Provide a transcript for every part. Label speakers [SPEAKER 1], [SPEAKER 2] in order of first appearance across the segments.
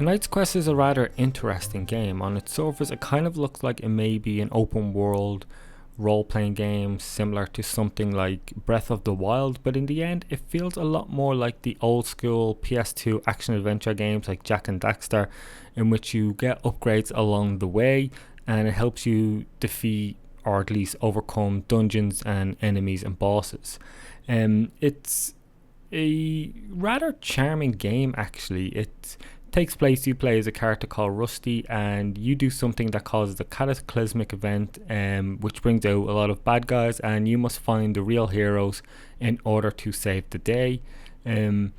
[SPEAKER 1] Knight's Quest is a rather interesting game. On its surface, it kind of looks like it may be an open world role-playing game similar to something like Breath of the Wild, but in the end it feels a lot more like the old school PS2 action adventure games like Jak and Daxter, in which you get upgrades along the way and it helps you defeat or at least overcome dungeons and enemies and bosses. It's a rather charming game actually. It takes place, you play as a character called Rusty and you do something that causes a cataclysmic event, which brings out a lot of bad guys, and you must find the real heroes in order to save the day. And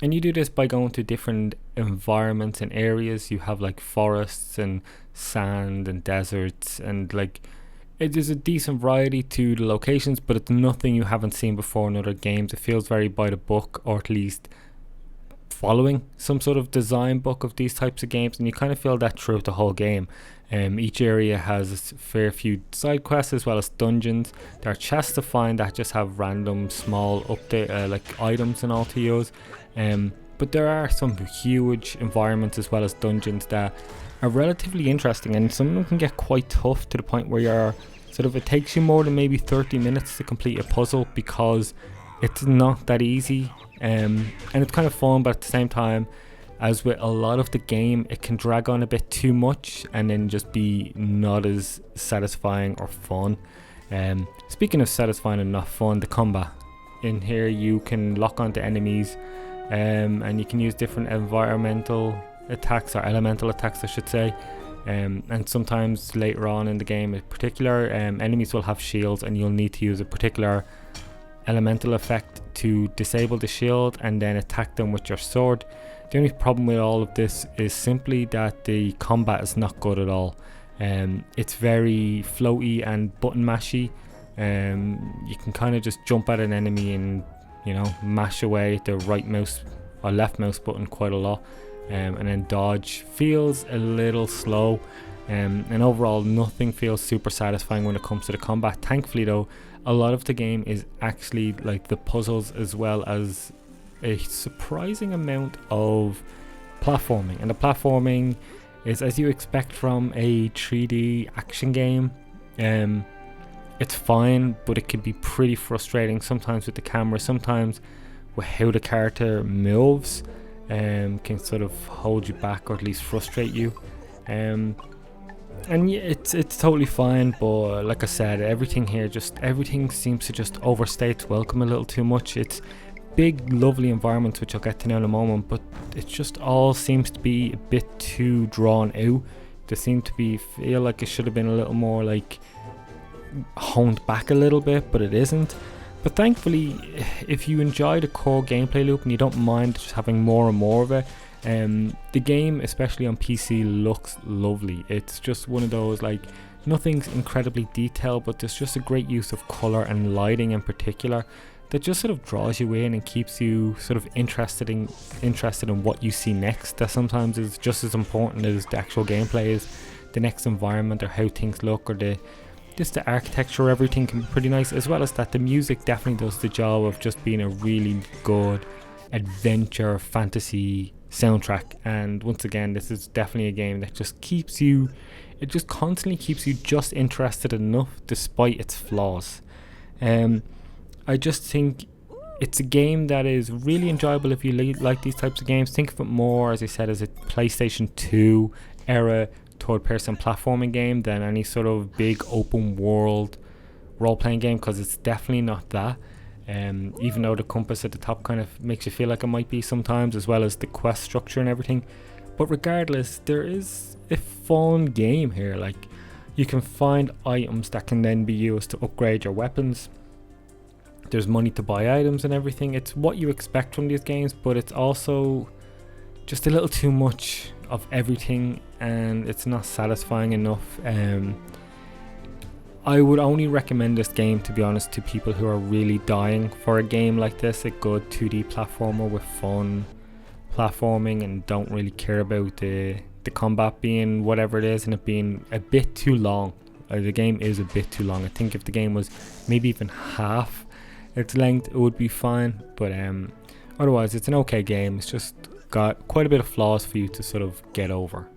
[SPEAKER 1] you do this by going to different environments and areas. You have like forests and sand and deserts, and like it is a decent variety to the locations, but it's nothing you haven't seen before in other games. It feels very by the book, or at least following some sort of design book of these types of games, and you kind of feel that throughout the whole game. Each area has a fair few side quests as well as dungeons. There are chests to find that just have random small update like items and all to use, but there are some huge environments as well as dungeons that are relatively interesting, and some of them can get quite tough to the point where you're sort of, it takes you more than maybe 30 minutes to complete a puzzle because it's not that easy. And it's kind of fun, but at the same time, as with a lot of the game, it can drag on a bit too much and then just be not as satisfying or fun. Speaking of satisfying and not fun, the combat in here, you can lock onto enemies, and you can use different environmental attacks, or elemental attacks I should say, and sometimes later on in the game in particular, enemies will have shields and you'll need to use a particular elemental effect to disable the shield and then attack them with your sword. The only problem with all of this is simply that the combat is not good at all. It's very floaty and button mashy. You can kind of just jump at an enemy and, you know, mash away the right mouse or left mouse button quite a lot, and then dodge feels a little slow, and overall nothing feels super satisfying when it comes to the combat. Thankfully though, a lot of the game is actually like the puzzles as well as a surprising amount of platforming, and the platforming is as you expect from a 3D action game. It's fine, but it can be pretty frustrating sometimes with the camera, sometimes with how the character moves, can sort of hold you back or at least frustrate you. And yeah, it's totally fine, but like I said, everything seems to just overstay its welcome a little too much. It's big lovely environments, which I'll get to now in a moment, but it just all seems to be a bit too drawn out. They seem to feel like it should have been a little more like honed back a little bit, but it isn't. But thankfully, if you enjoy the core gameplay loop and you don't mind just having more and more of it, the game, especially on PC, looks lovely. It's just one of those, like, nothing's incredibly detailed, but there's just a great use of colour and lighting in particular that just sort of draws you in and keeps you sort of interested in what you see next. That sometimes is just as important as the actual gameplay is the next environment or how things look, or the architecture. Everything can be pretty nice, as well as that the music definitely does the job of just being a really good adventure fantasy soundtrack. And once again, this is definitely a game that just constantly keeps you just interested enough despite its flaws. I just think it's a game that is really enjoyable if you like these types of games. Think of it more, as I said, as a PlayStation 2 era third person platforming game than any sort of big open world role playing game, because it's definitely not that. Even though the compass at the top kind of makes you feel like it might be sometimes, as well as the quest structure and everything. But regardless, there is a fun game here. Like, you can find items that can then be used to upgrade your weapons. There's money to buy items and everything. It's what you expect from these games, but it's also just a little too much of everything, and it's not satisfying enough. I would only recommend this game, to be honest, to people who are really dying for a game like this, a good 2D platformer with fun platforming, and don't really care about the combat being whatever it is and it being a bit too long. The game is a bit too long. I think if the game was maybe even half its length, it would be fine, but otherwise it's an okay game. It's just got quite a bit of flaws for you to sort of get over.